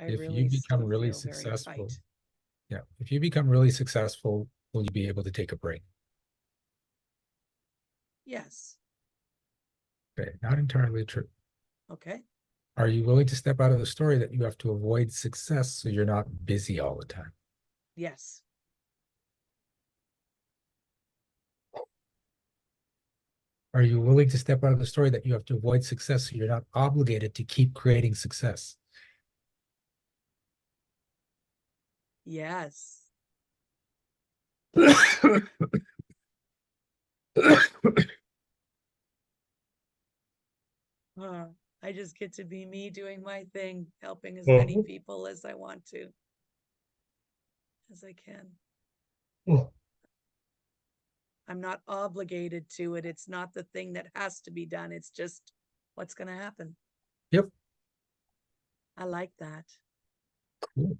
If you really become still really feel very successful, tight. yeah, if you become really successful, will you be able to take a break? Yes. Okay, not entirely true. Okay. Are you willing to step out of the story that you have to avoid success so you're not busy all the time? Yes. Are you willing to step out of the story that you have to avoid success so you're not obligated to keep creating success? Yes. Uh, I just get to be me doing my thing, helping as many people as I want to, as I can. I'm not obligated to it. It's not the thing that has to be done. It's just what's going to happen. Yep. I like that. Cool.